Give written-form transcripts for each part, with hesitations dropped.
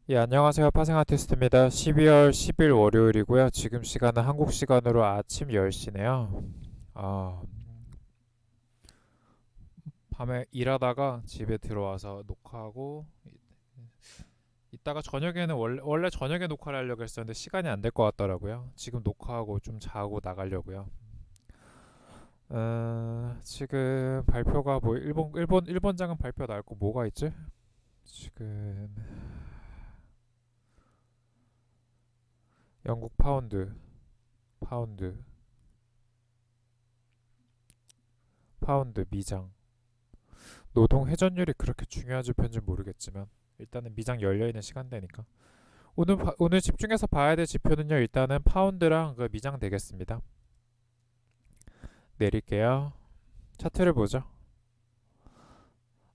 예, 안녕하세요. 파생 아티스트입니다. 12월 10일 월요일이고요. 지금 시간은 한국 시간으로 아침 10시네요. 아, 밤에 일하다가 집에 들어와서 녹화하고 이따가 저녁에는 원래 저녁에 녹화를 하려고 했었는데 시간이 안 될 것 같더라고요. 지금 녹화하고 좀 자고 나가려고요. 지금 발표가 뭐 일본장은 발표 나왔고 뭐가 있지? 지금 영국 파운드, 파운드 미장. 노동 회전율이 그렇게 중요한 지표인지 모르겠지만 일단은 미장 열려 있는 시간대니까 오늘 집중해서 봐야 될 지표는요. 일단은 파운드랑 그 미장 되겠습니다. 내릴게요. 차트를 보죠.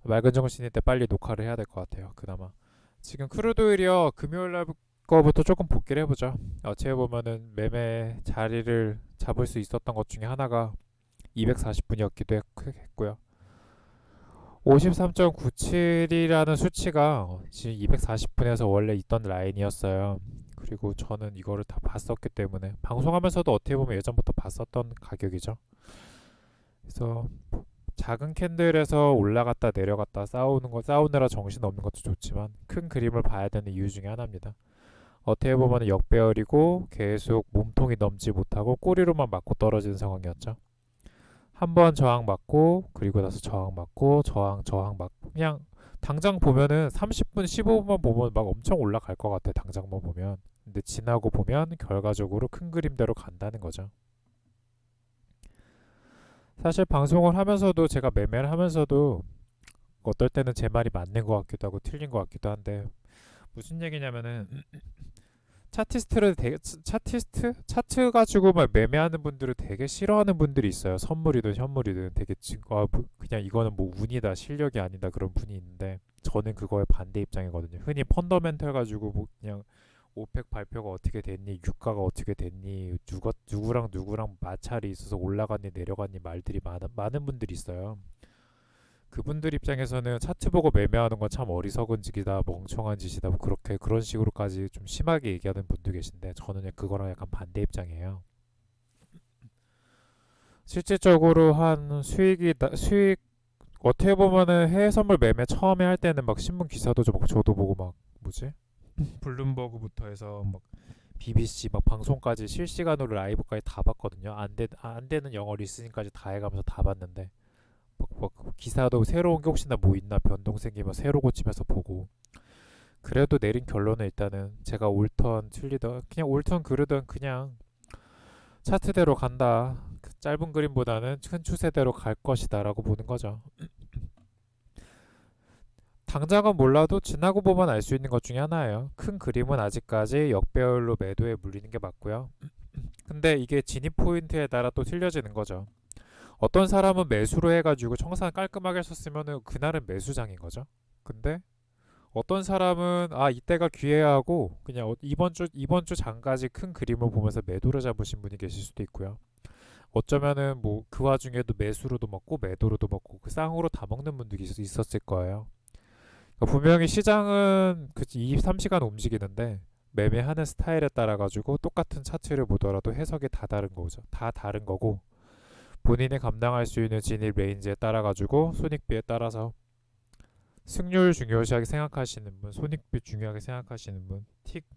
맑은 정신일 때 빨리 녹화를 해야 될 것 같아요. 그나마 지금 크루드오일이요. 금요일 날 거부터 조금 복귀를 해보죠. 어떻게 보면은 매매 자리를 잡을 수 있었던 것 중에 하나가 240분이었기도 했고요. 53.97이라는 수치가 지금 240분에서 원래 있던 라인이었어요. 그리고 저는 이거를 다 봤었기 때문에 방송하면서도 어떻게 보면 예전부터 봤었던 가격이죠. 그래서 작은 캔들에서 올라갔다 내려갔다 싸우느라 정신 없는 것도 좋지만 큰 그림을 봐야 되는 이유 중에 하나입니다. 어떻게 보면 역배열이고 계속 몸통이 넘지 못하고 꼬리로만 맞고 떨어지는 상황이었죠. 한 번 저항 맞고 그리고 나서 저항 맞고 저항 맞고 그냥 당장 보면은 30분 15분만 보면 막 엄청 올라갈 것 같아 당장만 보면. 근데 지나고 보면 결과적으로 큰 그림대로 간다는 거죠. 사실 방송을 하면서도 제가 매매를 하면서도 어떨 때는 제 말이 맞는 것 같기도 하고 틀린 것 같기도 한데 무슨 얘기냐면은 차트 가지고 막 매매하는 분들을 되게 싫어하는 분들이 있어요. 선물이든 현물이든 되게 그냥 이거는 뭐 운이다 실력이 아니다 그런 분이 있는데 저는 그거에 반대 입장이거든요. 흔히 펀더멘털 가지고 뭐 그냥 오펙 발표가 어떻게 됐니, 유가가 어떻게 됐니, 누구랑 마찰이 있어서 올라갔니 내려갔니 말들이 많은 분들이 있어요. 그분들 입장에서는 차트 보고 매매하는 건 참 어리석은 짓이다, 멍청한 짓이다, 뭐 그렇게 그런 식으로까지 좀 심하게 얘기하는 분도 계신데 저는 그거랑 약간 반대 입장이에요. 실질적으로 한 수익 어떻게 보면은 해외 선물 매매 처음에 할 때는 막 신문 기사도 저도 보고 막 뭐지? 블룸버그부터 해서 막 BBC 막 방송까지 실시간으로 라이브까지 다 봤거든요. 안 되는 영어 리스닝까지 다 해가면서 다 봤는데 기사도 새로운 게 혹시나 뭐 있나 변동 생기면 새로 고치면서 보고 그래도 내린 결론은 일단은 제가 옳던 틀리던 그냥 옳던 그르던 그냥 차트대로 간다. 그 짧은 그림보다는 큰 추세대로 갈 것이다라고 보는 거죠. 당장은 몰라도 지나고 보면 알 수 있는 것 중에 하나예요. 큰 그림은 아직까지 역배열로 매도에 물리는 게 맞고요. 근데 이게 진입 포인트에 따라 또 틀려지는 거죠. 어떤 사람은 매수로 해가지고 청산 깔끔하게 썼으면 그날은 매수장인 거죠. 근데 어떤 사람은 이때가 기회야 하고 그냥 이번 주 장까지 큰 그림을 보면서 매도를 잡으신 분이 계실 수도 있고요. 어쩌면은 뭐 그 와중에도 매수로도 먹고 매도로도 먹고 그 쌍으로 다 먹는 분들이 있었을 거예요. 그러니까 분명히 시장은 그 23시간 움직이는데 매매하는 스타일에 따라 가지고 똑같은 차트를 보더라도 해석이 다 다른 거죠. 다 다른 거고 본인이 감당할 수 있는 진입 레인지에 따라 가지고 손익비에 따라서 승률 중요시하게 생각하시는 분, 손익비 중요하게 생각하시는 분,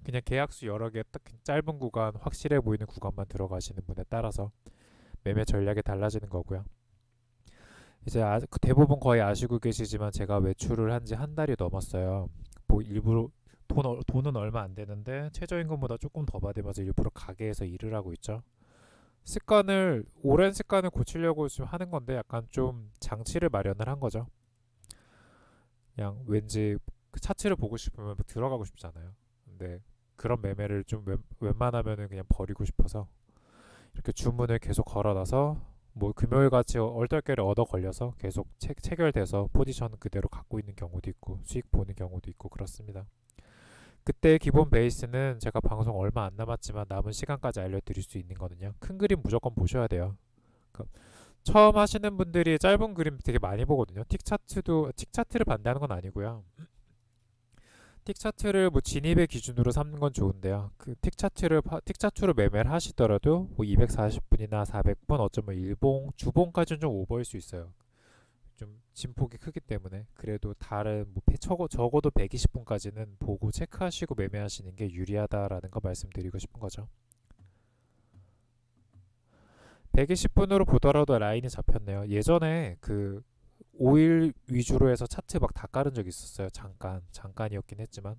그냥 계약수 여러 개 딱 짧은 구간, 확실해 보이는 구간만 들어가시는 분에 따라서 매매 전략이 달라지는 거고요. 이제 대부분 거의 아시고 계시지만 제가 외출을 한 지 한 달이 넘었어요. 뭐 일부러 돈은 얼마 안 되는데 최저임금보다 조금 더 받으면서 일부러 가게에서 일을 하고 있죠. 오랜 습관을 고치려고 지금 하는 건데 약간 좀 장치를 마련을 한 거죠. 그냥 왠지 그 차트를 보고 싶으면 들어가고 싶잖아요. 근데 그런 매매를 좀 웬만하면은 그냥 버리고 싶어서 이렇게 주문을 계속 걸어놔서 뭐 금요일 같이 얼떨결에 얻어 걸려서 계속 체결돼서 포지션 그대로 갖고 있는 경우도 있고 수익 보는 경우도 있고 그렇습니다. 그때 기본 베이스는 제가 방송 얼마 안 남았지만 남은 시간까지 알려드릴 수 있는 거는요. 큰 그림 무조건 보셔야 돼요. 그러니까 처음 하시는 분들이 짧은 그림 되게 많이 보거든요. 틱 차트를 반대하는 건 아니고요. 틱 차트를 뭐 진입의 기준으로 삼는 건 좋은데요. 그 틱 차트로 매매를 하시더라도 뭐 240분이나 400분 어쩌면 일봉, 주봉까지는 좀 오버일 수 있어요. 좀 진폭이 크기 때문에 그래도 다른 뭐 적어도 120분까지는 보고 체크하시고 매매하시는 게 유리하다라는 거 말씀드리고 싶은 거죠. 120분으로 보더라도 라인이 잡혔네요. 예전에 그 5일 위주로 해서 차트 막 다 깔은 적 있었어요. 잠깐이었긴 했지만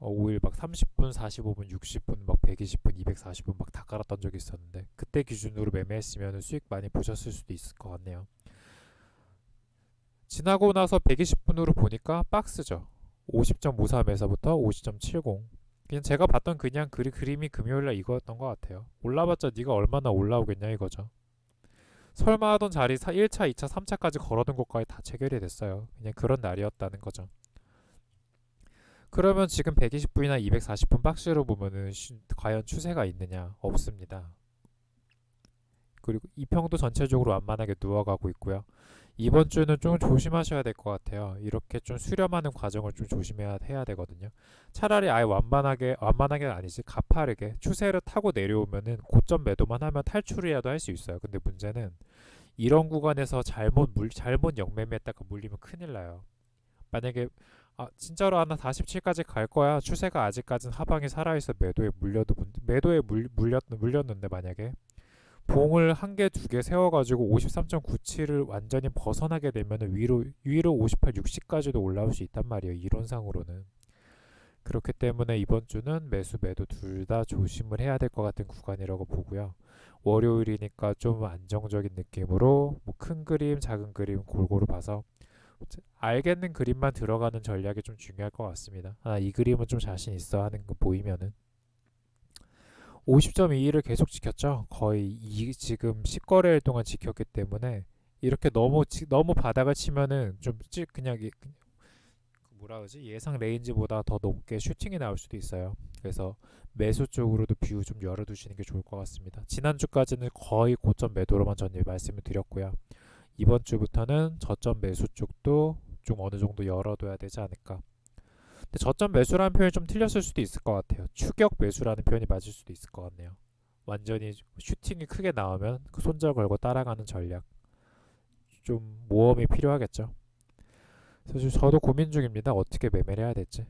5일 막 30분, 45분, 60분, 막 120분, 240분 막 다 깔았던 적이 있었는데 그때 기준으로 매매했으면 수익 많이 보셨을 수도 있을 것 같네요. 지나고 나서 120분으로 보니까 박스죠. 50.53에서부터 50.70. 그냥 제가 봤던 그냥 그림이 금요일날 이거였던 것 같아요. 올라봤자 네가 얼마나 올라오겠냐 이거죠. 설마 하던 자리 1차, 2차, 3차까지 걸어둔 것까지 다 체결이 됐어요. 그냥 그런 날이었다는 거죠. 그러면 지금 120분이나 240분 박스로 보면은 과연 추세가 있느냐? 없습니다. 그리고 이평도 전체적으로 완만하게 누워가고 있고요. 이번 주는 좀 조심하셔야 될 것 같아요. 이렇게 좀 수렴하는 과정을 좀 조심해야 해야 되거든요. 차라리 아예 완만하게 아니지 가파르게 추세를 타고 내려오면은 고점 매도만 하면 탈출이라도 할 수 있어요. 근데 문제는 이런 구간에서 잘못 역매매했다가 물리면 큰일 나요. 만약에 진짜로 하나 47까지 갈 거야. 추세가 아직까진 하방이 살아있어 물렸는데 만약에 봉을 한 개, 두 개 세워가지고 53.97을 완전히 벗어나게 되면 위로 58, 60까지도 올라올 수 있단 말이에요. 이론상으로는. 그렇기 때문에 이번 주는 매수, 매도 둘 다 조심을 해야 될 것 같은 구간이라고 보고요. 월요일이니까 좀 안정적인 느낌으로 뭐 큰 그림, 작은 그림 골고루 봐서 알겠는 그림만 들어가는 전략이 좀 중요할 것 같습니다. 이 그림은 좀 자신 있어 하는 거 보이면은 50.21을 계속 지켰죠. 거의 지금 10거래일 동안 지켰기 때문에 이렇게 너무 바닥을 치면은 좀 그냥 뭐라 그러지? 예상 레인지보다 더 높게 슈팅이 나올 수도 있어요. 그래서 매수 쪽으로도 뷰 좀 열어두시는 게 좋을 것 같습니다. 지난주까지는 거의 고점 매도로만 전일 말씀을 드렸고요. 이번 주부터는 저점 매수 쪽도 좀 어느 정도 열어둬야 되지 않을까. 근데 저점 매수라는 표현이 좀 틀렸을 수도 있을 것 같아요. 추격 매수라는 표현이 맞을 수도 있을 것 같네요. 완전히 슈팅이 크게 나오면 그 손절 걸고 따라가는 전략. 좀 모험이 필요하겠죠. 사실 저도 고민 중입니다. 어떻게 매매를 해야 될지.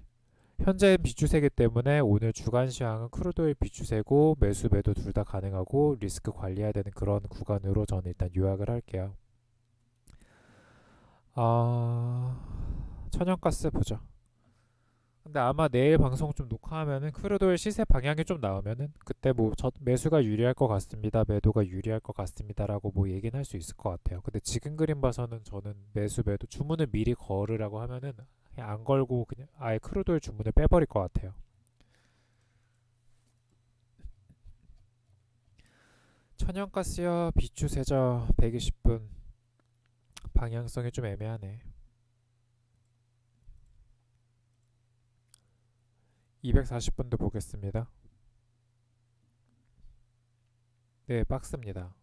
현재 비추세기 때문에 오늘 주간 시황은 크루드오일 비추세고 매수 매도 둘 다 가능하고 리스크 관리해야 되는 그런 구간으로 저는 일단 요약을 할게요. 천연가스 보죠. 근데 아마 내일 방송 좀 녹화하면은 크루도일 시세 방향이 좀 나오면은 그때 뭐 매수가 유리할 것 같습니다. 매도가 유리할 것 같습니다라고 뭐 얘기는 할 수 있을 것 같아요. 근데 지금 그림 봐서는 저는 매도 주문을 미리 걸으라고 하면은 그냥 안 걸고 그냥 아예 크루도일 주문을 빼버릴 것 같아요. 천연가스요 비추세죠 120분 방향성이 좀 애매하네. 240분도 보겠습니다. 네, 박스입니다.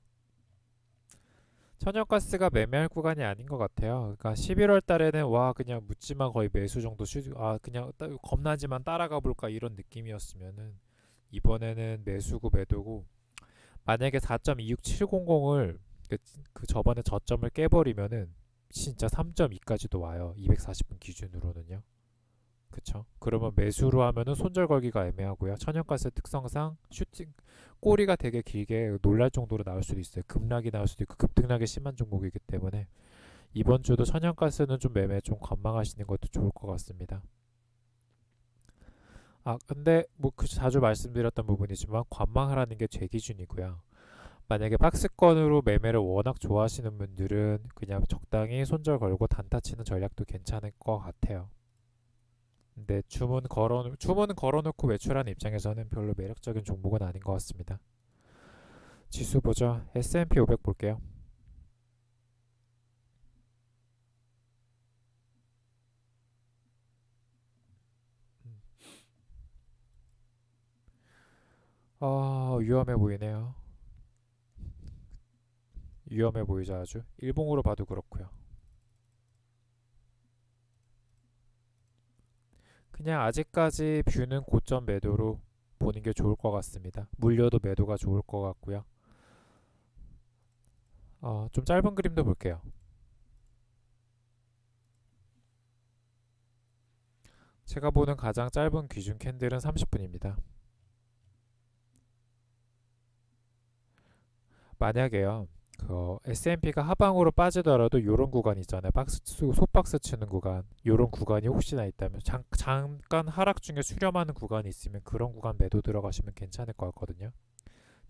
천연가스가 매매할 구간이 아닌 것 같아요. 그러니까 11월 달에는 와 그냥 묻지만 거의 매수 정도 그냥 겁나지만 따라가 볼까 이런 느낌이었으면은 이번에는 매수고 매도고 만약에 4.26700을 그 저번에 저점을 깨버리면은 진짜 3.2까지도 와요. 240분 기준으로는요. 그쵸? 그러면 매수로 하면은 손절 걸기가 애매하고요. 천연가스 특성상 꼬리가 되게 길게 놀랄 정도로 나올 수도 있어요. 급락이 나올 수도 있고 급등락이 심한 종목이기 때문에 이번 주도 천연가스는 좀 매매 좀 관망하시는 것도 좋을 것 같습니다. 근데 뭐 자주 말씀드렸던 부분이지만 관망하라는 게 제 기준이고요. 만약에 박스권으로 매매를 워낙 좋아하시는 분들은 그냥 적당히 손절 걸고 단타 치는 전략도 괜찮을 것 같아요. 근데 주문 걸어놓고 외출하는 입장에서는 별로 매력적인 종목은 아닌 것 같습니다. 지수 보죠. S&P 500 볼게요. 위험해 보이네요. 위험해 보이죠 아주. 일봉으로 봐도 그렇고요. 그냥 아직까지 뷰는 고점 매도로 보는 게 좋을 것 같습니다. 물려도 매도가 좋을 것 같고요. 좀 짧은 그림도 볼게요. 제가 보는 가장 짧은 기준 캔들은 30분입니다. 만약에요, 그 S&P가 하방으로 빠지더라도 이런 구간 있잖아요. 소박스 치는 구간. 이런 구간이 혹시나 있다면 잠깐 하락 중에 수렴하는 구간이 있으면 그런 구간 매도 들어가시면 괜찮을 것 같거든요.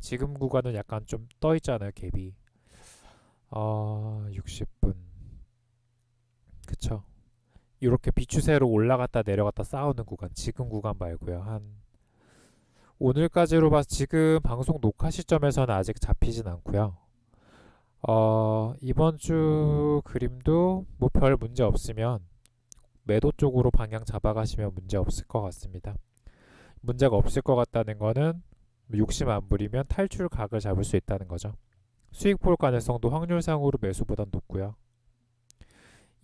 지금 구간은 약간 좀 떠 있잖아요, 갭이. 60분. 그쵸. 이렇게 비추세로 올라갔다 내려갔다 싸우는 구간. 지금 구간 말고요. 오늘까지로 봐서 지금 방송 녹화 시점에서는 아직 잡히진 않고요. 이번 주 그림도 뭐 별 문제 없으면 매도 쪽으로 방향 잡아가시면 문제 없을 것 같습니다. 문제가 없을 것 같다는 거는 욕심 안 부리면 탈출 각을 잡을 수 있다는 거죠. 수익 볼 가능성도 확률상으로 매수보단 높고요.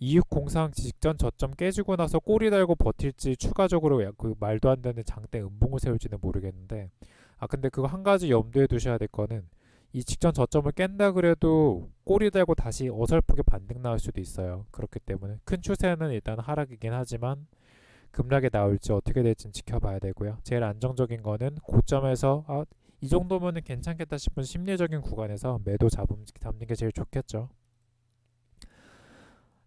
2603 직전 저점 깨지고 나서 꼬리 달고 버틸지 추가적으로 그 말도 안 되는 장대 음봉을 세울지는 모르겠는데, 근데 그거 한 가지 염두에 두셔야 될 거는 이 직전 저점을 깬다 그래도 꼬리 달고 다시 어설프게 반등 나올 수도 있어요. 그렇기 때문에 큰 추세는 일단 하락이긴 하지만 급락이 나올지 어떻게 될지는 지켜봐야 되고요. 제일 안정적인 거는 고점에서 이 정도면은 괜찮겠다 싶은 심리적인 구간에서 매도 잡는 게 제일 좋겠죠.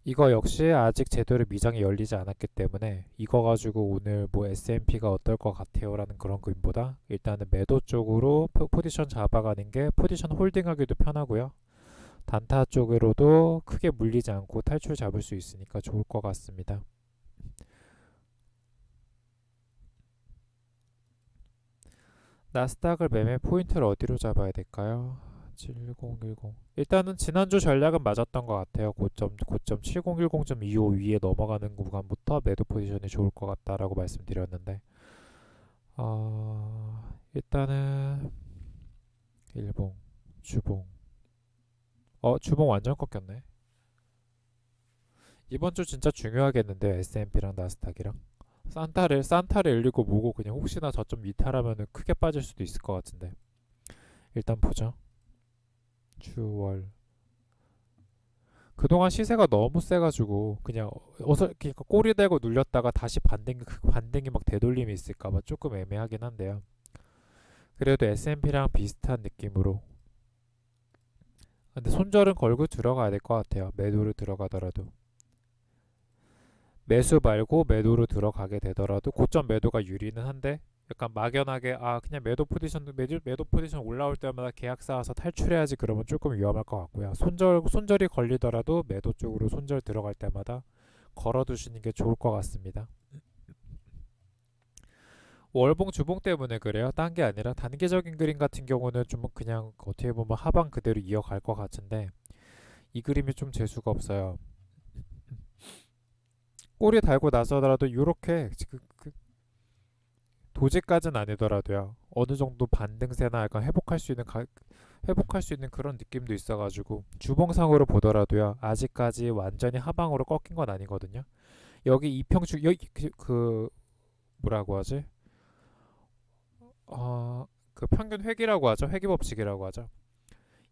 이거 역시 아직 제대로 미장이 열리지 않았기 때문에 이거 가지고 오늘 뭐 S&P가 어떨 것 같아요 라는 그런 그림보다 일단은 매도 쪽으로 포지션 잡아가는 게 포지션 홀딩하기도 편하고요. 단타 쪽으로도 크게 물리지 않고 탈출 잡을 수 있으니까 좋을 것 같습니다. 나스닥을 매매 포인트를 어디로 잡아야 될까요? 7010. 일단은 지난주 전략은 맞았던 것 같아요. 고점 7010.25 위에 넘어가는 구간부터 매도 포지션이 좋을 것 같다라고 말씀드렸는데, 일단은 일봉, 주봉. 주봉 완전 꺾였네. 이번 주 진짜 중요하겠는데요. S&P랑 나스닥이랑. 산타를 일리고 뭐고 그냥 혹시나 저점 이탈하면은 크게 빠질 수도 있을 것 같은데. 일단 보죠. 주월. 그동안 시세가 너무 세가지고 그냥 그러니까 꼬리 대고 눌렸다가 다시 반등이 막 되돌림이 있을까봐 조금 애매하긴 한데요. 그래도 S&P랑 비슷한 느낌으로. 근데 손절은 걸고 들어가야 될 것 같아요. 매도로 들어가더라도. 매수 말고 매도로 들어가게 되더라도 고점 매도가 유리는 한데 약간 막연하게 그냥 매도 포지션 올라올 때마다 계약 쌓아서 탈출해야지 그러면 조금 위험할 것 같고요. 손절이 걸리더라도 매도 쪽으로 손절 들어갈 때마다 걸어두시는 게 좋을 것 같습니다. 월봉 주봉 때문에 그래요. 딴 게 아니라 단기적인 그림 같은 경우는 좀 그냥 어떻게 보면 하방 그대로 이어갈 것 같은데 이 그림이 좀 재수가 없어요. 꼬리 달고 나서더라도 이렇게 도지까지는 아니더라도요. 어느 정도 반등세나 약간 회복할 수 있는 그런 느낌도 있어가지고 주봉상으로 보더라도요. 아직까지 완전히 하방으로 꺾인 건 아니거든요. 여기 이평주 여기 뭐라고 하지? 그 평균 회기라고 하죠. 회기 법칙이라고 하죠.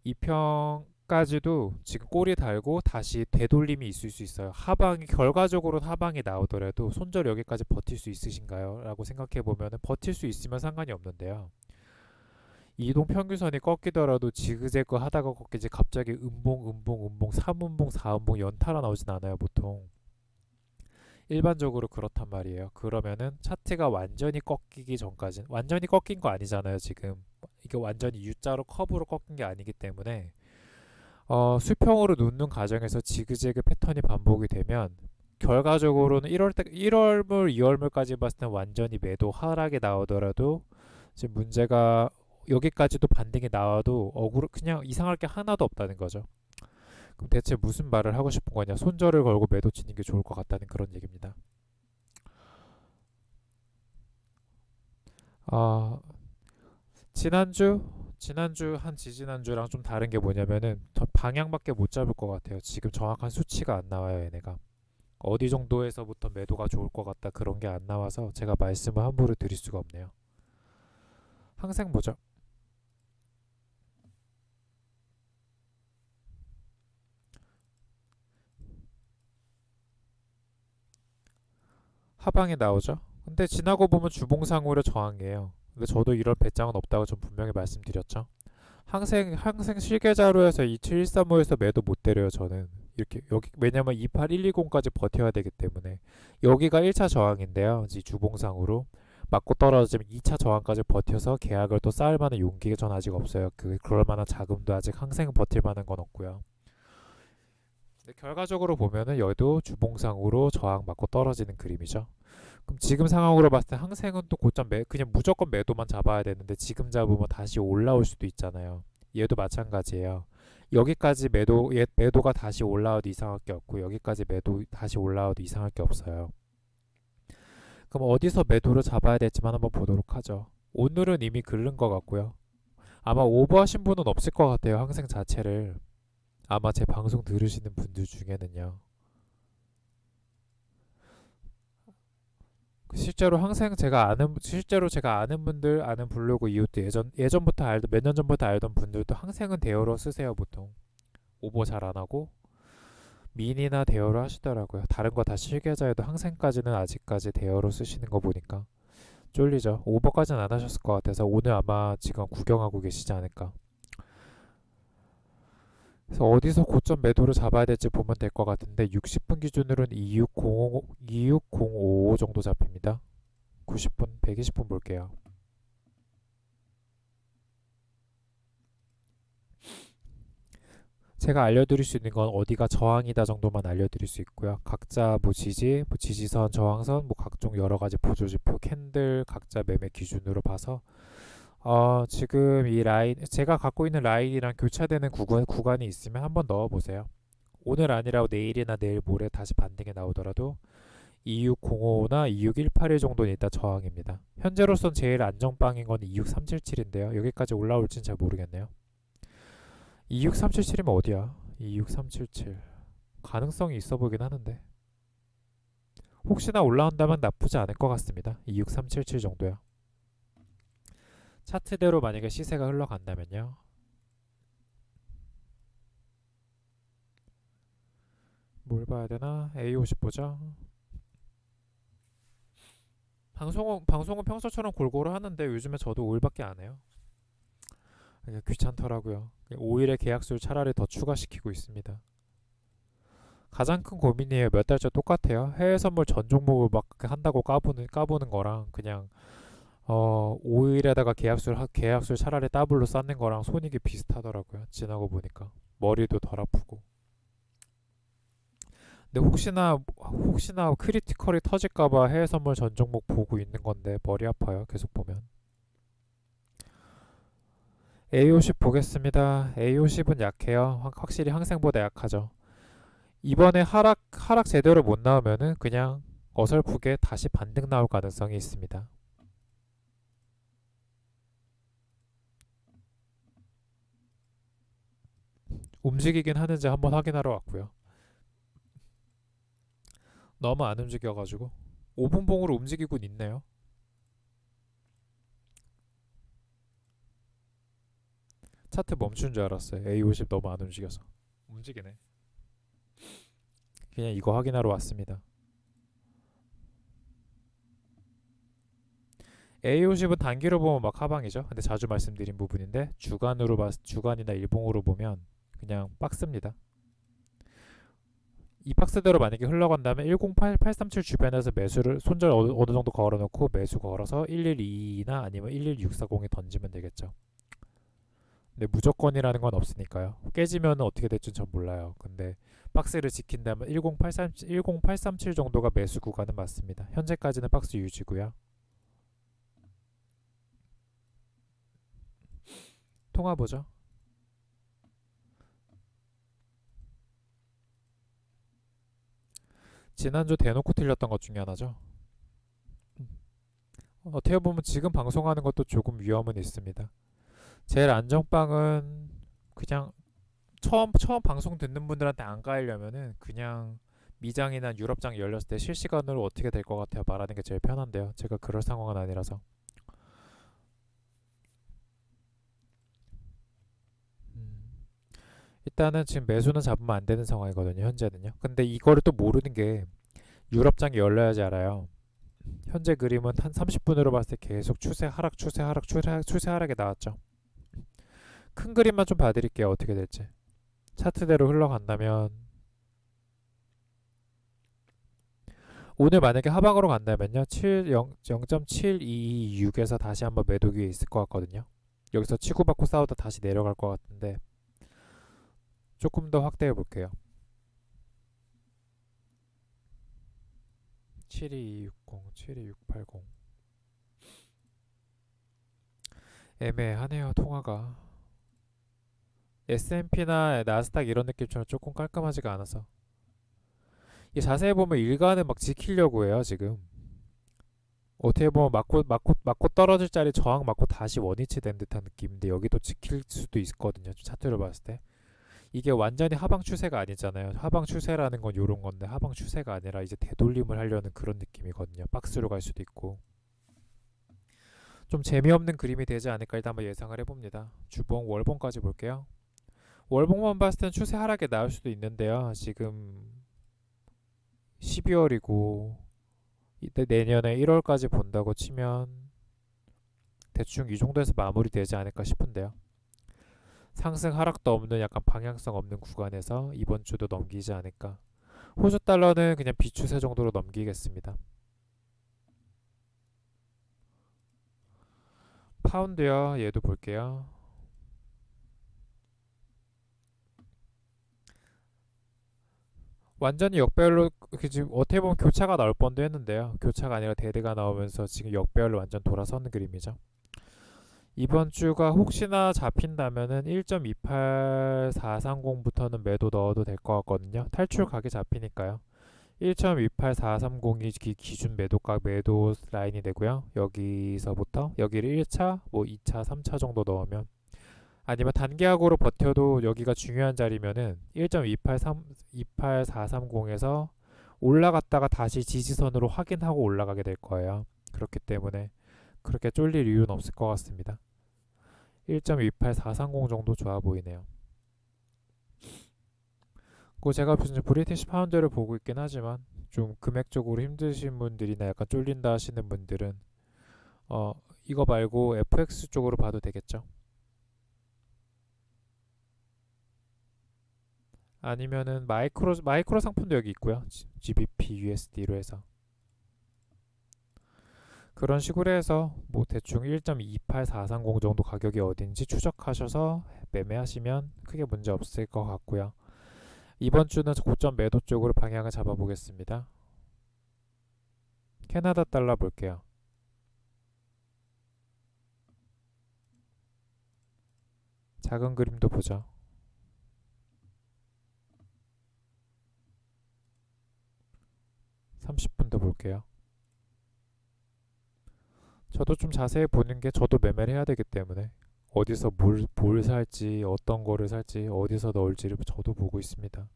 이평까지도 지금 꼬리 달고 다시 되돌림이 있을 수 있어요. 결과적으로는 하방이 나오더라도 손절 여기까지 버틸 수 있으신가요? 라고 생각해 보면 버틸 수 있으면 상관이 없는데요. 이동 평균선이 꺾이더라도 지그재그 하다가 꺾이지 갑자기 음봉 3음봉 4음봉 연타라 나오진 않아요 보통. 일반적으로 그렇단 말이에요. 그러면은 차트가 완전히 꺾이기 전까지는 완전히 꺾인 거 아니잖아요 지금. 이게 완전히 U자로 커브로 꺾인 게 아니기 때문에 수평으로 눕는 과정에서 지그재그 패턴이 반복이 되면 결과적으로는 1월물, 2월물까지 봤을 때 완전히 매도 하락이 나오더라도 지금 문제가 여기까지도 반등이 나와도 그냥 이상할 게 하나도 없다는 거죠. 그럼 대체 무슨 말을 하고 싶은 거냐? 손절을 걸고 매도 치는 게 좋을 것 같다는 그런 얘기입니다. 아, 지난주 한 지지난주랑 좀 다른 게 뭐냐면은 저 방향밖에 못 잡을 것 같아요. 지금 정확한 수치가 안 나와요, 얘네가. 어디 정도에서부터 매도가 좋을 것 같다 그런 게 안 나와서 제가 말씀을 함부로 드릴 수가 없네요. 항생 보죠. 하방이 나오죠. 근데 지나고 보면 주봉상으로 저항이에요. 근데 저도 이런 배짱은 없다고 좀 분명히 말씀드렸죠. 항생 실계 자료에서 27135에서 매도 못 때려요 저는. 이렇게 여기 왜냐면 28120까지 버텨야 되기 때문에 여기가 1차 저항인데요. 이 주봉상으로 맞고 떨어지면 2차 저항까지 버텨서 계약을 또 쌓을 만한 용기가 전 아직 없어요. 그럴 만한 자금도 아직 항생 버틸 만한 건 없고요. 근데 결과적으로 보면은 여기도 주봉상으로 저항 맞고 떨어지는 그림이죠. 그럼 지금 상황으로 봤을 때 항생은 또 고점 그냥 무조건 매도만 잡아야 되는데 지금 잡으면 다시 올라올 수도 있잖아요. 얘도 마찬가지예요. 여기까지 매도가 다시 올라와도 이상할 게 없고 여기까지 매도 다시 올라와도 이상할 게 없어요. 그럼 어디서 매도를 잡아야 될지만 한번 보도록 하죠. 오늘은 이미 긁는 것 같고요. 아마 오버하신 분은 없을 것 같아요. 항생 자체를. 아마 제 방송 들으시는 분들 중에는요. 실제로 제가 아는 분들 아는 블로그 이웃도 예전부터 알던 몇 년 전부터 알던 분들도 항생은 대여로 쓰세요 보통. 오버 잘 안 하고 민이나 대여로 하시더라고요. 다른 거 다 실계좌에도 항생까지는 아직까지 대여로 쓰시는 거 보니까 쫄리죠. 오버까지는 안 하셨을 것 같아서 오늘 아마 지금 구경하고 계시지 않을까. 그래서 어디서 고점 매도를 잡아야 될지 보면 될 것 같은데 60분 기준으로는 26055 정도 잡힙니다. 90분, 120분 볼게요. 제가 알려드릴 수 있는 건 어디가 저항이다 정도만 알려드릴 수 있고요. 각자 뭐 지지선, 저항선, 뭐 각종 여러 가지 보조지표, 캔들 각자 매매 기준으로 봐서 지금 이 라인 제가 갖고 있는 라인이랑 교차되는 구간이 있으면 한번 넣어보세요. 오늘 아니라 내일이나 내일 모레 다시 반등이 나오더라도 2605나 26181 정도는 일단 저항입니다. 현재로선 제일 안정빵인 건 26377인데요. 여기까지 올라올진 잘 모르겠네요. 26377이면 어디야? 26377 가능성이 있어 보이긴 하는데 혹시나 올라온다면 나쁘지 않을 것 같습니다. 26377 정도야. 차트대로 만약에 시세가 흘러간다면요. 뭘 봐야 되나? A50 보자. 방송은 평소처럼 골고루 하는데 요즘에 저도 5일밖에 안 해요. 그냥 귀찮더라고요. 5일의 계약수를 차라리 더 추가시키고 있습니다. 가장 큰 고민이에요. 몇 달째 똑같아요. 해외 선물 전 종목을 막 한다고 까부는 거랑 그냥 5일에다가 계약수를 차라리 더블로 쌓는 거랑 손익이 비슷하더라고요. 지나고 보니까 머리도 덜 아프고. 근데 혹시나 크리티컬이 터질까봐 해외 선물 전 종목 보고 있는 건데 머리 아파요. 계속 보면. A50 보겠습니다. A50은 약해요. 확실히 항생보다 약하죠. 이번에 하락 제대로 못 나오면은 그냥 어설프게 다시 반등 나올 가능성이 있습니다. 움직이긴 하는지 한번 확인하러 왔고요. 너무 안 움직여가지고 5분봉으로 움직이곤 있네요. 차트 멈춘 줄 알았어요. A50 너무 안 움직여서. 움직이네. 그냥 이거 확인하러 왔습니다. A50은 단기로 보면 막 하방이죠. 근데 자주 말씀드린 부분인데 주간이나 일봉으로 보면 그냥 박스입니다. 이 박스대로 만약에 흘러간다면 108837 주변에서 매수를 손절 어느 정도 걸어놓고 매수 걸어서 112나 아니면 11640에 던지면 되겠죠. 근데 무조건이라는 건 없으니까요. 깨지면 어떻게 될지 전 몰라요. 근데 박스를 지킨다면 10837 정도가 매수 구간은 맞습니다. 현재까지는 박스 유지고요. 통화 보죠. 지난주 대놓고 틀렸던 것 중에 하나죠. 어떻게 보면 지금 방송하는 것도 조금 위험은 있습니다. 제일 안정빵은 그냥 처음 방송 듣는 분들한테 안 가이려면은 그냥 미장이나 유럽장이 열렸을 때 실시간으로 어떻게 될 것 같아요? 말하는 게 제일 편한데요. 제가 그럴 상황은 아니라서. 음, 일단은 지금 매수는 잡으면 안 되는 상황이거든요. 현재는요. 근데 이거를 또 모르는 게 유럽장이 열려야지 알아요. 현재 그림은 한 30분으로 봤을 때 계속 추세 하락, 추세 하락, 추세 하락이 나왔죠. 큰 그림만 좀 봐드릴게요. 어떻게 될지. 차트대로 흘러간다면 오늘 만약에 하방으로 간다면요. 0.726에서 다시 한번 매도 기회 있을 것 같거든요. 여기서 치고받고 싸우다 다시 내려갈 것 같은데 조금 더 확대해 볼게요. 72260, 72680 애매하네요. 통화가 S&P나 나스닥 이런 느낌처럼 조금 깔끔하지가 않아서 이 자세히 보면 일간을 막 지키려고 해요. 지금 어떻게 보면 맞고 떨어질 자리 저항 맞고 다시 원위치 된 듯한 느낌인데 여기도 지킬 수도 있거든요. 차트를 봤을 때 이게 완전히 하방 추세가 아니잖아요. 하방 추세라는 건 요런 건데 하방 추세가 아니라 이제 되돌림을 하려는 그런 느낌이거든요. 박스로 갈 수도 있고 좀 재미없는 그림이 되지 않을까 일단 한번 예상을 해봅니다. 주봉 월봉까지 볼게요. 월봉만 봤을 땐 추세 하락에 나올 수도 있는데요. 지금 12월이고 이때 내년에 1월까지 본다고 치면 대충 이 정도에서 마무리되지 않을까 싶은데요. 상승 하락도 없는 약간 방향성 없는 구간에서 이번 주도 넘기지 않을까. 호주 달러는 그냥 비추세 정도로 넘기겠습니다. 파운드요. 얘도 볼게요. 완전히 역배열로 지금 어떻게 보면 교차가 나올 뻔도 했는데요. 교차가 아니라 데드가 나오면서 지금 역배열로 완전 돌아서는 그림이죠. 이번 주가 혹시나 잡힌다면은 1.28430부터는 매도 넣어도 될 것 같거든요. 탈출 각이 잡히니까요. 1.28430이 기준 매도각 매도 라인이 되고요. 여기서부터 여기를 1차, 뭐 2차, 3차 정도 넣으면 아니면 단기약으로 버텨도 여기가 중요한 자리면은 1.28430에서 올라갔다가 다시 지지선으로 확인하고 올라가게 될 거예요. 그렇기 때문에 그렇게 쫄릴 이유는 없을 것 같습니다. 1.28430 정도 좋아 보이네요. 그 제가 무슨 브리티시 파운드를 보고 있긴 하지만 좀 금액적으로 힘드신 분들이나 약간 쫄린다 하시는 분들은 어 이거 말고 FX 쪽으로 봐도 되겠죠. 아니면은 마이크로 상품도 여기 있고요. GBP USD로 해서 그런 식으로 해서 뭐 대충 1.28430 정도 가격이 어딘지 추적하셔서 매매하시면 크게 문제 없을 것 같고요. 이번 주는 고점 매도 쪽으로 방향을 잡아보겠습니다. 캐나다 달러 볼게요. 작은 그림도 보죠. 30분도 볼게요. 저도 좀 자세히 보는 게 저도 매매를 해야 되기 때문에 어디서 뭘 살지, 어떤 거를 살지, 어디서 넣을지를 저도 보고 있습니다.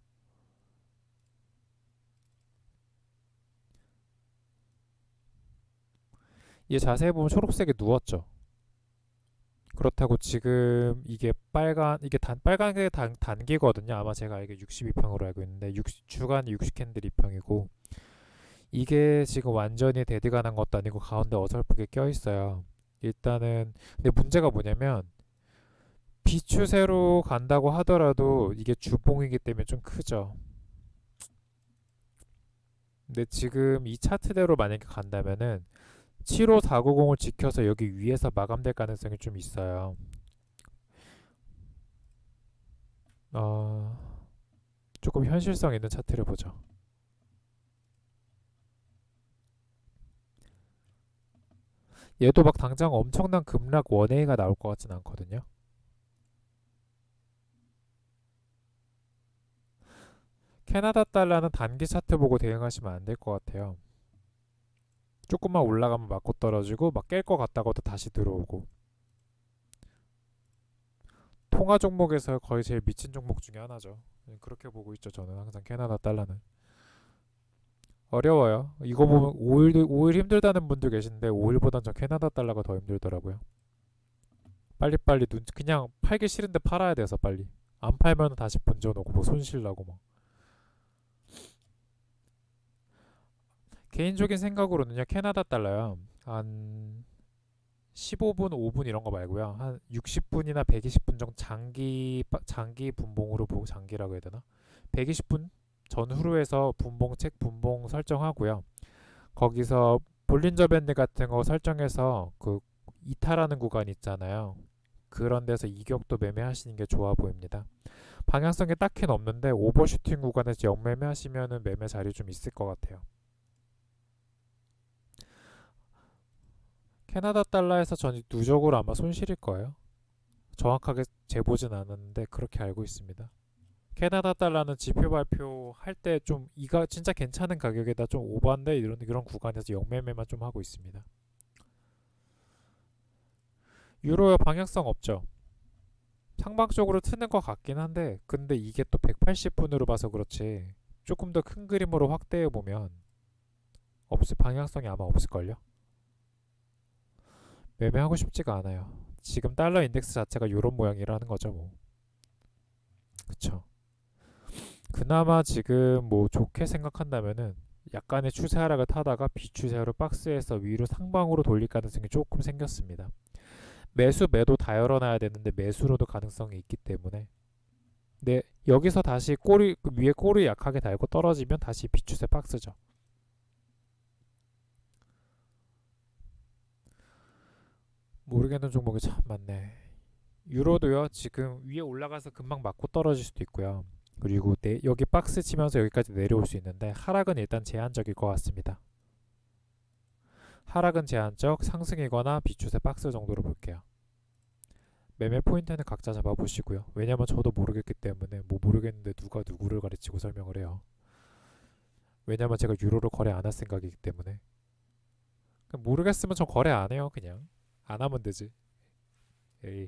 이 자세히 보면 초록색이 누웠죠. 그렇다고 지금 이게 빨간 게 단기거든요. 아마 제가 이게 62평으로 알고 있는데 주간 60 캔들 2평이고 이게 지금 완전히 데드가 난 것도 아니고 가운데 어설프게 껴 있어요. 일단은 근데 문제가 뭐냐면 비추세로 간다고 하더라도 이게 주봉이기 때문에 좀 크죠. 근데 지금 이 차트대로 만약에 간다면은 75490을 지켜서 여기 위에서 마감될 가능성이 좀 있어요. 어, 조금 현실성 있는 차트를 보죠. 얘도 막 당장 엄청난 급락 원웨이가 나올 것 같진 않거든요. 캐나다 달러는 단기 차트 보고 대응하시면 안 될 것 같아요. 조금만 올라가면 맞고 떨어지고 막 깰 것 같다가도 다시 들어오고 통화 종목에서 거의 제일 미친 종목 중에 하나죠. 그렇게 보고 있죠. 저는 항상 캐나다 달러는. 어려워요. 이거 보면 5일 힘들다는 분들 계신데 5일보단 전 캐나다 달러가 더 힘들더라고요. 빨리빨리 그냥 팔기 싫은데 팔아야 돼서 빨리. 안 팔면 다시 분전 오고 뭐 손실 나고 뭐. 개인적인 생각으로는요. 캐나다 달러요. 한 15분, 5분 이런 거 말고요. 한 60분이나 120분 정도 장기 분봉으로 보고 장기라고 해야 되나? 120분 전후로 해서 분봉 설정하고요. 거기서 볼린저 밴드 같은 거 설정해서 그 이탈하는 구간 있잖아요. 그런 데서 이격도 매매하시는 게 좋아 보입니다. 방향성이 딱히는 없는데 오버슈팅 구간에서 역매매 하시면은 매매 자리 좀 있을 것 같아요. 캐나다 달러에서 전 누적으로 아마 손실일 거예요. 정확하게 재보진 않았는데 그렇게 알고 있습니다. 캐나다 달러는 지표 발표할 때 좀 이가 진짜 괜찮은 가격에다 좀 오버한데 이런 그런 구간에서 역매매만 좀 하고 있습니다. 유로요 방향성 없죠. 상방적으로 트는 것 같긴 한데 근데 이게 또 180분으로 봐서 그렇지 조금 더 큰 그림으로 확대해 보면 없을 방향성이 아마 없을걸요. 매매하고 싶지가 않아요. 지금 달러 인덱스 자체가 요런 모양이라는 거죠 뭐. 그쵸. 그나마 지금 뭐 좋게 생각한다면은 약간의 추세 하락을 타다가 비추세로 박스에서 위로 상방으로 돌릴 가능성이 조금 생겼습니다. 매수 매도 다 열어놔야 되는데 매수로도 가능성이 있기 때문에 네 여기서 다시 꼬리 위에 꼬리 약하게 달고 떨어지면 다시 비추세 박스죠. 모르겠는 종목이 참 많네. 유로도요 지금 위에 올라가서 금방 맞고 떨어질 수도 있고요. 그리고 여기 박스 치면서 여기까지 내려올 수 있는데 하락은 일단 제한적일 것 같습니다. 하락은 제한적, 상승이거나 비추세 박스 정도로 볼게요. 매매 포인트는 각자 잡아보시고요. 왜냐면 저도 모르겠기 때문에 뭐 모르겠는데 누가 누구를 가르치고 설명을 해요. 왜냐면 제가 유로로 거래 안 할 생각이기 때문에. 모르겠으면 저 거래 안 해요. 그냥 안 하면 되지. 에이,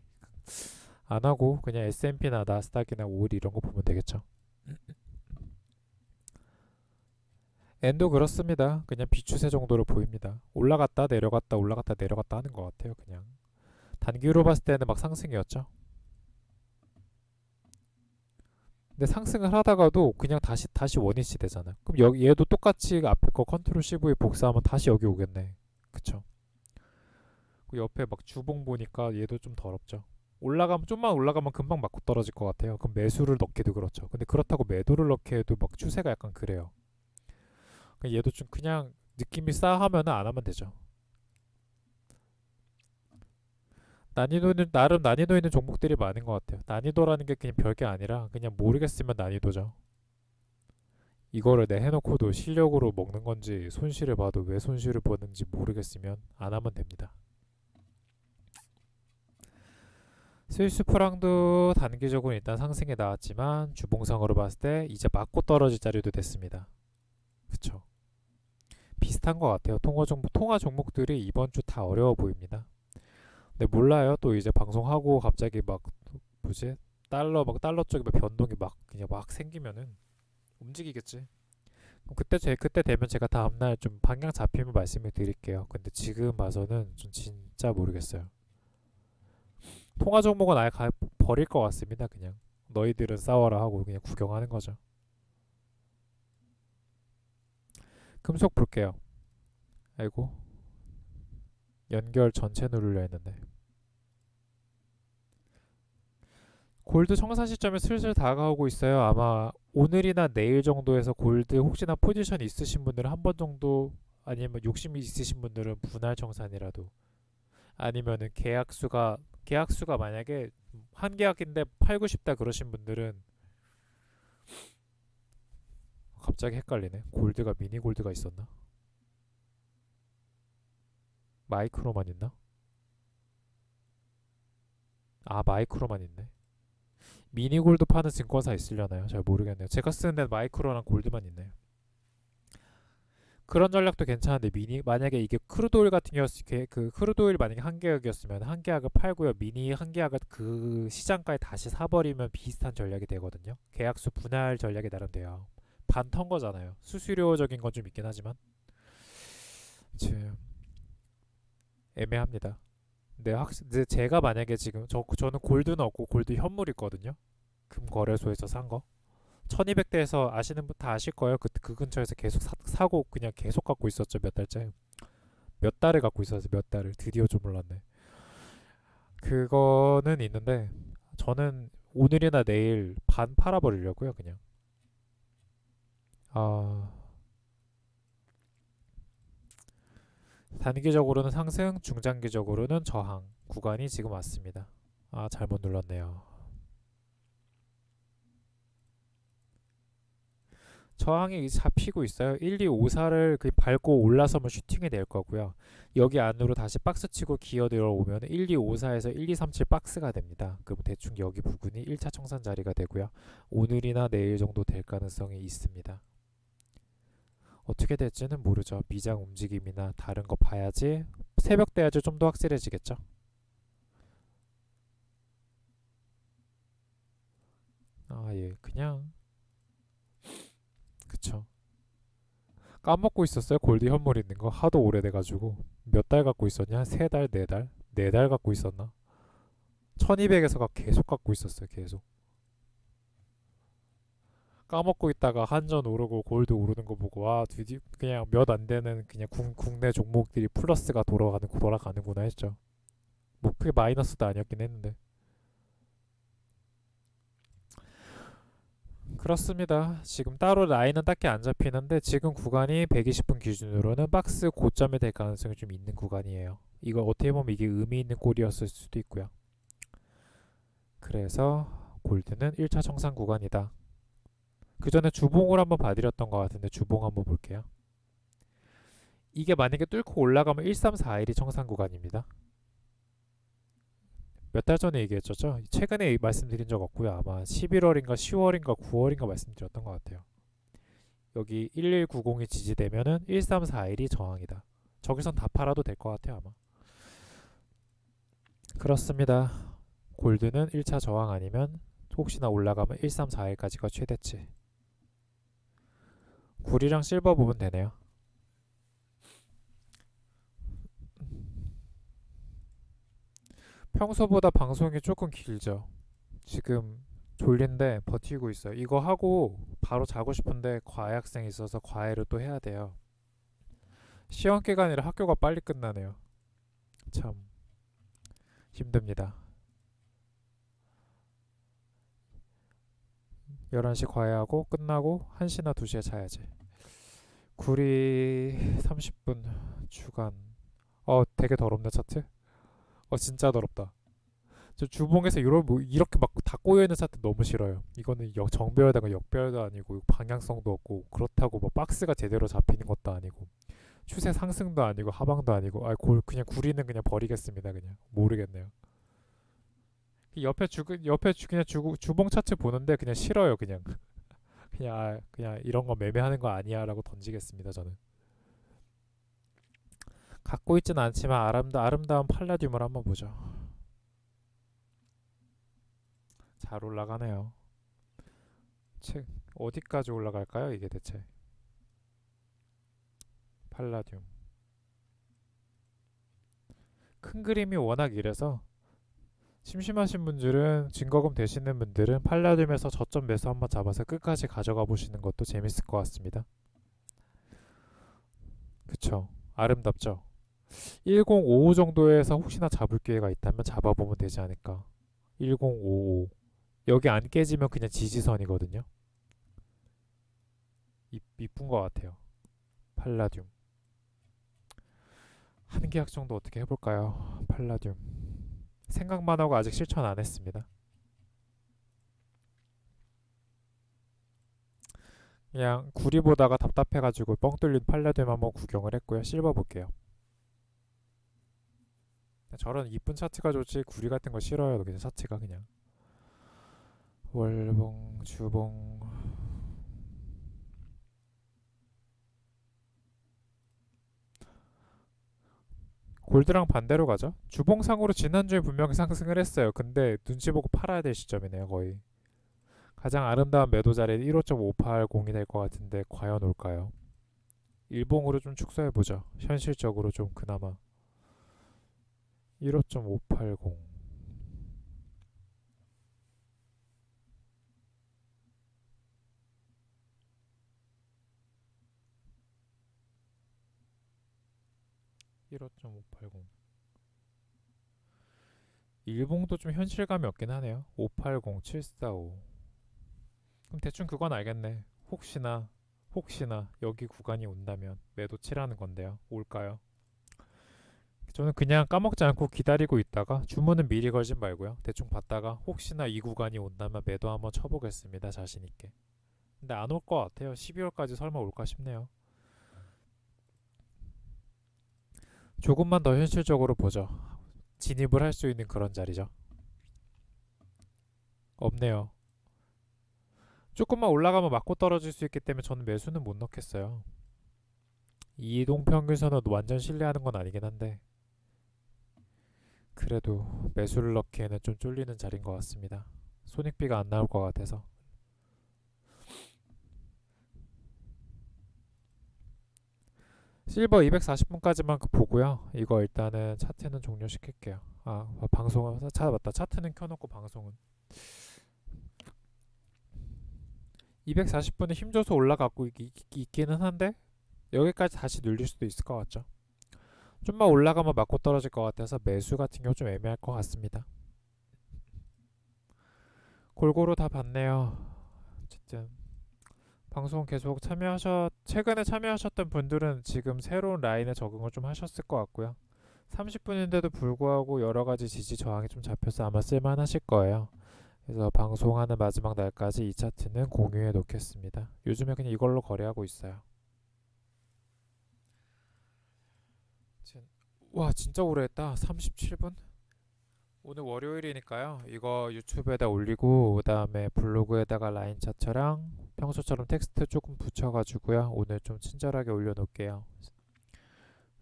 안 하고 그냥 S&P나 나스닥이나 오일 이런 거 보면 되겠죠. 엔도 그렇습니다. 그냥 비추세 정도로 보입니다. 올라갔다 내려갔다 올라갔다 내려갔다 하는 것 같아요. 그냥 단기로 봤을 때는 막 상승이었죠. 근데 상승을 하다가도 그냥 다시 원위치 되잖아. 그럼 얘도 똑같이 앞에 거 컨트롤 CV 복사하면 다시 여기 오겠네. 그쵸? 그 옆에 막 주봉 보니까 얘도 좀 더럽죠. 올라가면 좀만 올라가면 금방 맞고 떨어질 것 같아요. 그럼 매수를 넣기도 그렇죠. 근데 그렇다고 매도를 넣게 해도 막 추세가 약간 그래요. 그러니까 얘도 좀 그냥 느낌이 싸하면은 안 하면 되죠. 난이도는 나름 난이도 있는 종목들이 많은 것 같아요. 난이도라는 게 그냥 별게 아니라 그냥 모르겠으면 난이도죠. 이거를 내 해놓고도 실력으로 먹는 건지 손실을 봐도 왜 손실을 보는지 모르겠으면 안 하면 됩니다. 스위스 프랑도 단기적으로 일단 상승에 나왔지만 주봉상으로 봤을 때 이제 맞고 떨어질 자리도 됐습니다. 그쵸? 비슷한 것 같아요. 통화 종목들이 이번 주 다 어려워 보입니다. 근데 몰라요. 또 이제 방송하고 갑자기 막 뭐지? 달러 쪽에 막 변동이 막 그냥 막 생기면은 움직이겠지. 그때 되면 제가 다음날 좀 방향 잡히면 말씀을 드릴게요. 근데 지금 봐서는 좀 진짜 모르겠어요. 통화 종목은 아예 버릴 것 같습니다. 그냥 너희들은 싸워라 하고 그냥 구경하는 거죠. 금속 볼게요. 아이고 연결 전체 누르려 했는데 골드 청산 시점에 슬슬 다가오고 있어요. 아마 오늘이나 내일 정도에서 골드 혹시나 포지션 있으신 분들은 한 번 정도 아니면 욕심이 있으신 분들은 분할 청산이라도 아니면은 계약수가 만약에 한 계약인데 팔고 싶다 그러신 분들은 갑자기 헷갈리네. 골드가 미니 골드가 있었나? 마이크로만 있나? 아 마이크로만 있네. 미니 골드 파는 증권사 있으려나요? 잘 모르겠네요. 제가 쓰는 데는 마이크로랑 골드만 있네요. 그런 전략도 괜찮은데 만약에 이게 크루드 오일 같은 경우 그 크루드 오일 만약에 한 계약이었으면 한 계약을 팔고요. 미니 한 계약을 그 시장가에 다시 사버리면 비슷한 전략이 되거든요. 계약수 분할 전략이 나름돼요. 반턴 거잖아요. 수수료적인 건 좀 있긴 하지만 참 애매합니다. 근데 제가 만약에 지금 저는 골드는 없고 골드 현물 있거든요. 금 거래소에서 산 거. 1200대에서 아시는 분 다 아실 거예요. 그 근처에서 계속 사고 그냥 계속 갖고 있었죠. 몇 달째. 몇 달을 갖고 있었어요. 몇 달을. 드디어 좀 올랐네. 그거는 있는데 저는 오늘이나 내일 반 팔아버리려고요. 그냥. 아, 단기적으로는 상승, 중장기적으로는 저항 구간이 지금 왔습니다. 아, 잘못 눌렀네요. 저항이 잡히고 있어요. 1254를 밟고 올라서면 슈팅이 될 거고요. 여기 안으로 다시 박스 치고 기어 들어오면 1254에서 1237 박스가 됩니다. 그럼 대충 여기 부근이 1차 청산 자리가 되고요. 오늘이나 내일 정도 될 가능성이 있습니다. 어떻게 될지는 모르죠. 미장 움직임이나 다른 거 봐야지. 새벽 돼야지 좀 더 확실해지겠죠. 아, 예. 그냥 그쵸. 까먹고 있었어요. 골드 현물 있는 거 하도 오래돼가지고 몇 달 갖고 있었냐? 세 달, 네 달, 네 달 갖고 있었나? 1200에서가 계속 갖고 있었어요. 계속 까먹고 있다가 한전 오르고 골드 오르는 거 보고 와 드디어 그냥 몇 안 되는 그냥 국내 종목들이 플러스가 돌아가는구나 했죠. 뭐 크게 마이너스도 아니었긴 했는데 그렇습니다. 지금 따로 라인은 딱히 안 잡히는데 지금 구간이 120분 기준으로는 박스 고점이 될 가능성이 좀 있는 구간이에요. 이거 어떻게 보면 이게 의미 있는 꼴이었을 수도 있고요. 그래서 골드는 1차 정상 구간이다. 그 전에 주봉을 한번 봐드렸던 것 같은데 주봉 한번 볼게요. 이게 만약에 뚫고 올라가면 1341이 청산 구간입니다. 몇 달 전에 얘기했죠? 최근에 말씀드린 적 없고요. 아마 11월인가 10월인가 9월인가 말씀드렸던 것 같아요. 여기 1190이 지지되면은 1341이 저항이다. 저기선 다 팔아도 될 것 같아요, 아마. 그렇습니다. 골드는 1차 저항 아니면 혹시나 올라가면 1341까지가 최대치. 구리랑 실버 부분 되네요. 평소보다 방송이 조금 길죠. 지금 졸린데 버티고 있어요. 이거 하고 바로 자고 싶은데 과외 학생이 있어서 과외를 또 해야 돼요. 시험 기간이라 학교가 빨리 끝나네요. 참 힘듭니다. 11시 과외하고 끝나고 1시나 2시에 자야지. 구리 30분 주간. 되게 더럽네 차트. 진짜 더럽다. 저 주봉에서 이렇게 막 다 꼬여있는 차트 너무 싫어요. 이거는 정배열다가 역배열도 아니고 방향성도 없고 그렇다고 뭐 박스가 제대로 잡히는 것도 아니고 추세 상승도 아니고 하방도 아니고 그냥 구리는 그냥 버리겠습니다. 그냥 모르겠네요. 그냥 주봉 차트 보는데 그냥 싫어요. 그냥 그냥 이런 거 매매하는 거 아니야라고 던지겠습니다. 저는 갖고 있진 않지만 아름다운 팔라듐을 한번 보죠. 잘 올라가네요. 책 어디까지 올라갈까요? 이게 대체 팔라듐 큰 그림이 워낙 이래서 심심하신 분들은 증거금 되시는 분들은 팔라듐에서 저점 매수 한번 잡아서 끝까지 가져가 보시는 것도 재밌을 것 같습니다. 그쵸? 아름답죠? 1055 정도에서 혹시나 잡을 기회가 있다면 잡아보면 되지 않을까. 1055 여기 안 깨지면 그냥 지지선이거든요. 이쁜 것 같아요. 팔라듐 한 계약 정도 어떻게 해볼까요? 팔라듐 생각만 하고 아직 실천 안 했습니다. 그냥 구리 보다가 답답해가지고 뻥 뚫린 팔라듐 한번 구경을 했고요. 실버 볼게요. 저런 이쁜 차트가 좋지 구리 같은 거 싫어요. 그냥 차트가 그냥 월봉 주봉 골드랑 반대로 가죠. 주봉상으로 지난주에 분명히 상승을 했어요. 근데 눈치 보고 팔아야 될 시점이네요. 거의 가장 아름다운 매도 자리는 15.580이 될 것 같은데 과연 올까요? 일봉으로 좀 축소해보죠. 현실적으로 좀 그나마 15.580 15.580 일봉도 좀 현실감이 없긴 하네요. 580 745 그럼 대충 그건 알겠네. 혹시나 여기 구간이 온다면 매도 치라는 건데요. 올까요? 저는 그냥 까먹지 않고 기다리고 있다가 주문은 미리 걸진 말고요. 대충 봤다가 혹시나 이 구간이 온다면 매도 한번 쳐보겠습니다. 자신 있게. 근데 안 올 것 같아요. 12월까지 설마 올까 싶네요. 조금만 더 현실적으로 보죠. 진입을 할 수 있는 그런 자리죠. 없네요. 조금만 올라가면 맞고 떨어질 수 있기 때문에 저는 매수는 못 넣겠어요. 이동 평균선을 완전 신뢰하는 건 아니긴 한데 그래도 매수를 넣기에는 좀 쫄리는 자리인 것 같습니다. 손익비가 안 나올 것 같아서. 실버 240분까지만 보고요. 이거 일단은 차트는 종료시킬게요. 방송은 맞다. 차트는 켜놓고 방송은 240분에 힘줘서 올라가고 있기는 한데 여기까지 다시 눌릴 수도 있을 것 같죠. 좀만 올라가면 맞고 떨어질 것 같아서 매수 같은 경우 좀 애매할 것 같습니다. 골고루 다 봤네요. 어쨌든 방송 계속 최근에 참여하셨던 분들은 지금 새로운 라인에 적응을 좀 하셨을 것 같고요. 30분인데도 불구하고 여러 가지 지지 저항이 좀 잡혀서 아마 쓸만하실 거예요. 그래서 방송하는 마지막 날까지 이 차트는 공유해 놓겠습니다. 요즘에 그냥 이걸로 거래하고 있어요. 와 진짜 오래 했다. 37분? 오늘 월요일이니까요. 이거 유튜브에다 올리고 그다음에 블로그에다가 라인 차트랑 평소처럼 텍스트 조금 붙여가지고요. 오늘 좀 친절하게 올려놓을게요.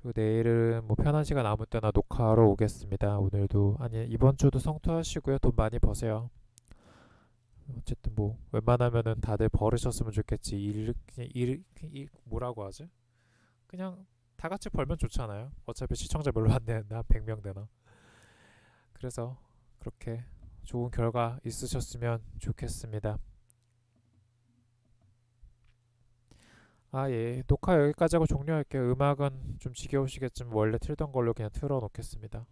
그리고 내일은 뭐 편한 시간 아무 때나 녹화하러 오겠습니다. 오늘도 아니 이번 주도 성투하시고요. 돈 많이 버세요. 어쨌든 뭐 웬만하면은 다들 벌으셨으면 좋겠지. 뭐라고 하지? 그냥 다 같이 벌면 좋잖아요. 어차피 시청자 별로 안 되는데 한 100명 되나. 그래서 그렇게 좋은 결과 있으셨으면 좋겠습니다. 예. 녹화 여기까지 하고 종료할게요. 음악은 좀 지겨우시겠지만 원래 틀던 걸로 그냥 틀어놓겠습니다.